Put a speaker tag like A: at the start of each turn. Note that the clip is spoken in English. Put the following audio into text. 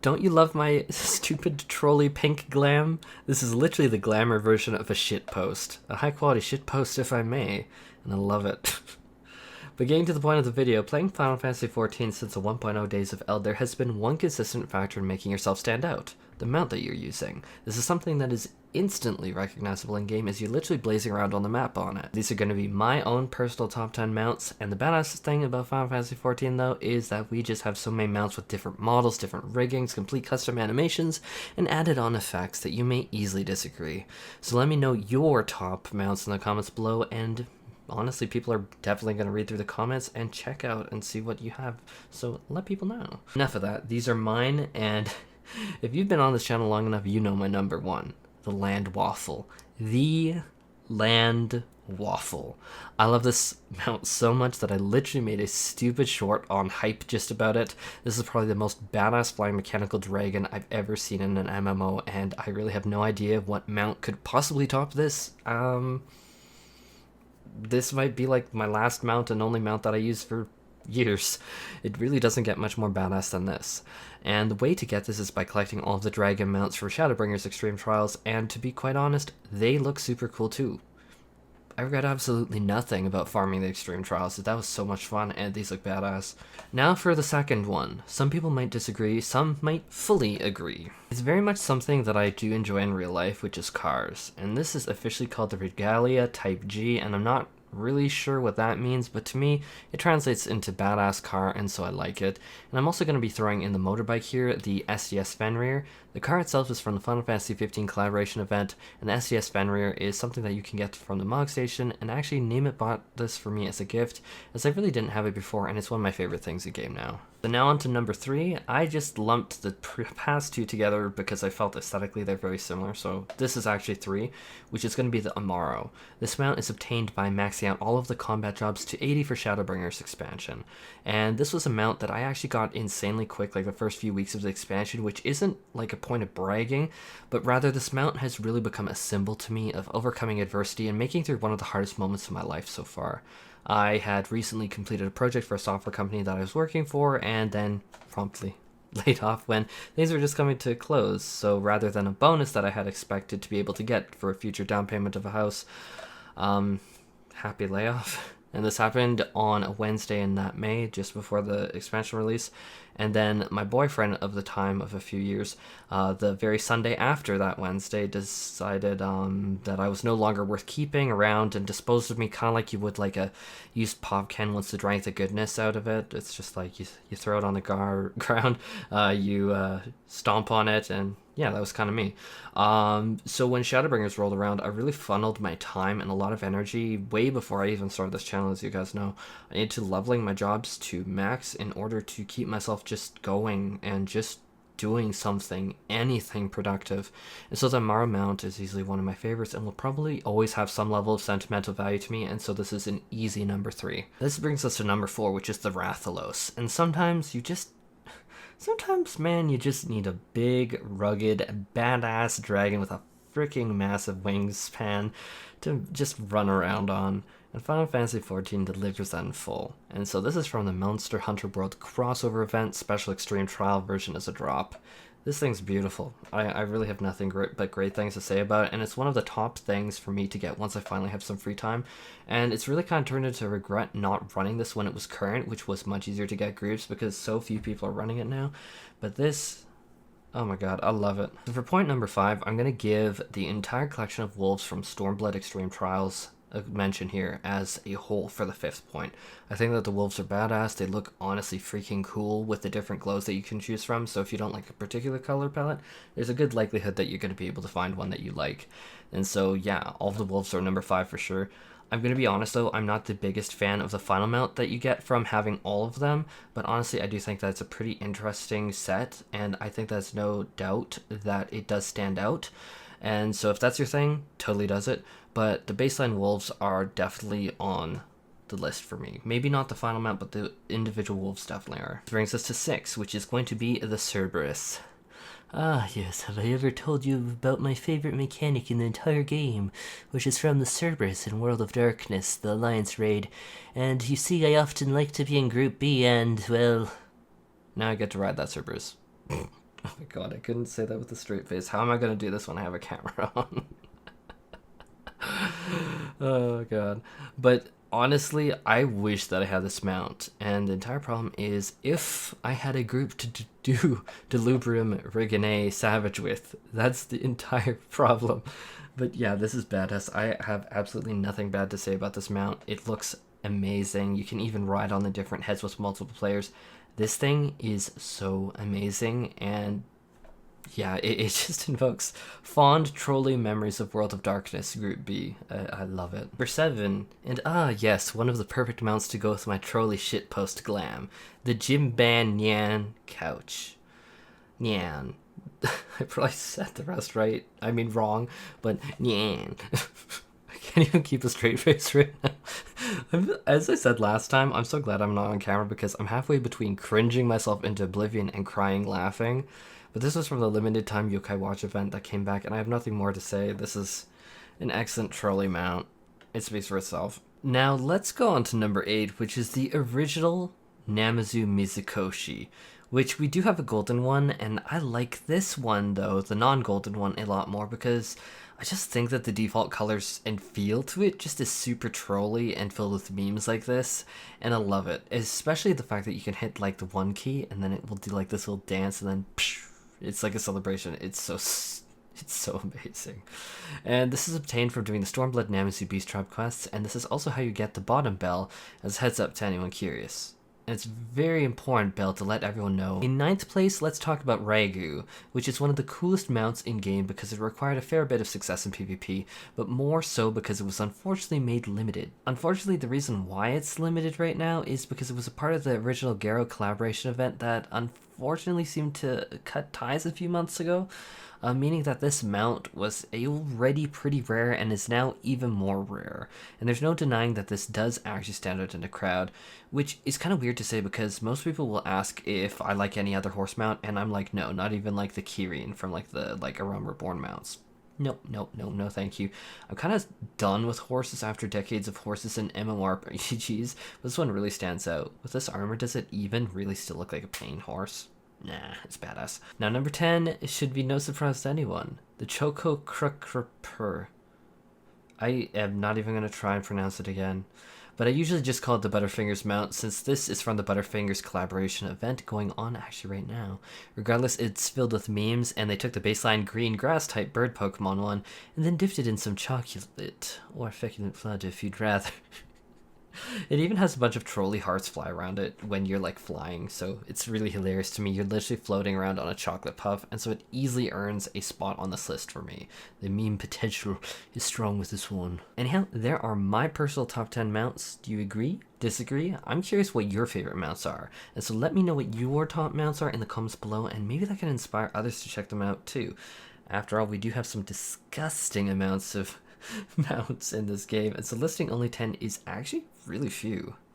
A: Don't you love my stupid trolley pink glam? This is literally the glamour version of a shitpost. A high quality shitpost, if I may, and I love it. But getting to the point of the video, playing Final Fantasy XIV since the 1.0 days of Eld, there has been one consistent factor in making yourself stand out: the mount that you're using. This is something that is instantly recognizable in game as you're literally blazing around on the map on it. These are going to be my own personal top 10 mounts, and the badass thing about Final Fantasy XIV though is that we just have so many mounts with different models, different riggings, complete custom animations, and added on effects that you may easily disagree. So let me know your top mounts in the comments below, and honestly, people are definitely going to read through the comments and check out and see what you have, so let people know. Enough of that. These are mine, and if you've been on this channel long enough, you know my number one, the Land Waffle. The Land Waffle. I love this mount so much that I literally made a stupid short on hype just about it. This is probably the most badass flying mechanical dragon I've ever seen in an MMO, and I really have no idea what mount could possibly top this. This might be like my last mount and only mount that I use for years. It really doesn't get much more badass than this. And the way to get this is by collecting all of the dragon mounts for Shadowbringers Extreme Trials, and to be quite honest, they look super cool too. I regret absolutely nothing about farming the Extreme Trials. That was so much fun, and these look badass. Now for the second one. Some people might disagree, some might fully agree. It's very much something that I do enjoy in real life, which is cars. And this is officially called the Regalia Type G, and I'm not really sure what that means, but to me it translates into badass car, and so I like it. And I'm also going to be throwing in the motorbike here, the SDS Fenrir. The car itself is from the Final Fantasy XV collaboration event, and the SDS Fenrir is something that you can get from the Mog Station, and actually Name It bought this for me as a gift, as I really didn't have it before, and it's one of my favorite things in game now. So now on to number 3. I just lumped the past two together because I felt aesthetically they're very similar, so this is actually 3, which is going to be the Amaro. This mount is obtained by maxing out all of the combat jobs to 80 for Shadowbringers expansion, and this was a mount that I actually got insanely quick, like the first few weeks of the expansion, which isn't like a point of bragging, but rather this mount has really become a symbol to me of overcoming adversity and making through one of the hardest moments of my life so far. I had recently completed a project for a software company that I was working for, and then promptly laid off when things were just coming to a close. So rather than a bonus that I had expected to be able to get for a future down payment of a house, happy layoff. And this happened on a Wednesday in that May, just before the expansion release. And then my boyfriend of the time of a few years, the very Sunday after that Wednesday, decided that I was no longer worth keeping around and disposed of me kind of like you would like a used pop can once to drink the goodness out of it. It's just like you throw it on the ground, you stomp on it, and yeah, that was kind of me. So when Shadowbringers rolled around, I really funneled my time and a lot of energy way before I even started this channel, as you guys know, into leveling my jobs to max in order to keep myself just going and just doing something, anything productive. And so the Amaro mount is easily one of my favorites and will probably always have some level of sentimental value to me, and so this is an easy number 3. This brings us to number 4, which is the Rathalos. And sometimes, man, you just need a big, rugged, badass dragon with a freaking massive wingspan to just run around on. And Final Fantasy XIV delivers that in full. And so this is from the Monster Hunter World crossover event, special extreme trial version as a drop. This thing's beautiful. I really have nothing but great things to say about it, and it's one of the top things for me to get once I finally have some free time. And it's really kind of turned into regret not running this when it was current, which was much easier to get groups because so few people are running it now. But this, oh my god, I love it. So for point number 5, I'm going to give the entire collection of wolves from Stormblood Extreme Trials a mention here as a whole for the 5th point. I think that the wolves are badass. They look honestly freaking cool with the different glows that you can choose from, so if you don't like a particular color palette, there's a good likelihood that you're going to be able to find one that you like. And so yeah, all of the wolves are number 5 for sure. I'm going to be honest though, I'm not the biggest fan of the final mount that you get from having all of them, but honestly I do think that it's a pretty interesting set, and I think there's no doubt that it does stand out. And so if that's your thing, totally does it. But the baseline wolves are definitely on the list for me. Maybe not the final mount, but the individual wolves definitely are. This brings us to 6, which is going to be the Cerberus. Ah yes, have I ever told you about my favorite mechanic in the entire game, which is from the Cerberus in World of Darkness, the Alliance raid. And you see, I often like to be in Group B, and well, now I get to ride that Cerberus. Oh my god, I couldn't say that with a straight face. How am I gonna do this when I have a camera on? Oh god. But honestly, I wish that I had this mount, and the entire problem is if I had a group to do Delubrum, Reginae, Savage with. That's the entire problem. But yeah, this is badass. I have absolutely nothing bad to say about this mount. It looks amazing. You can even ride on the different heads with multiple players. This thing is so amazing, and yeah, it just invokes fond trolling memories of World of Darkness Group B. I love it. Number 7, and yes, one of the perfect mounts to go with my trolly shitpost glam, the Jabanyan couch. Nyan. I probably said the rest right. I mean wrong, but nyan. I can't even keep a straight face right now. As I said last time, I'm so glad I'm not on camera because I'm halfway between cringing myself into oblivion and crying laughing. But this was from the limited time Yokai Watch event that came back, and I have nothing more to say. This is an excellent trolley mount. It speaks for itself. Now let's go on to number 8, which is the original Namazu Mikoshi, which we do have a golden one, and I like this one though, the non-golden one, a lot more because I just think that the default colors and feel to it just is super trolly and filled with memes like this, and I love it. Especially the fact that you can hit like the 1 key and then it will do like this little dance and then psh, it's like a celebration. It's so amazing. And this is obtained from doing the Stormblood Namazu Beast Tribe quests, and this is also how you get the bottom bell, as heads up to anyone curious. And it's a very important bell to let everyone know. In 9th place, let's talk about Raigo, which is one of the coolest mounts in game because it required a fair bit of success in PvP, but more so because it was unfortunately made limited. Unfortunately, the reason why it's limited right now is because it was a part of the original Garo collaboration event that unfortunately seemed to cut ties a few months ago. Meaning that this mount was already pretty rare and is now even more rare. And there's no denying that this does actually stand out in the crowd, which is kind of weird to say because most people will ask if I like any other horse mount, and I'm like, no, not even like the Kirin from like the A Realm Reborn mounts. No, thank you. I'm kind of done with horses after decades of horses in MMORPGs, but this one really stands out. With this armor, does it even really still look like a plain horse? Nah, it's badass. Now, number 10 should be no surprise to anyone. The Chocorpokkur. I am not even going to try and pronounce it again. But I usually just call it the Butterfingers mount since this is from the Butterfingers collaboration event going on actually right now. Regardless, it's filled with memes, and they took the baseline green grass type bird Pokemon one and then dipped it in some chocolate, or feculent flood if you'd rather. It even has a bunch of trolley hearts fly around it when you're like flying, so it's really hilarious to me. You're literally floating around on a chocolate puff, and so it easily earns a spot on this list for me. The meme potential is strong with this one. Anyhow, there are my personal top 10 mounts. Do you agree? Disagree? I'm curious what your favorite mounts are, and so let me know what your top mounts are in the comments below, and maybe that can inspire others to check them out too. After all, we do have some disgusting amounts of mounts in this game, and so listing only 10 is actually really few.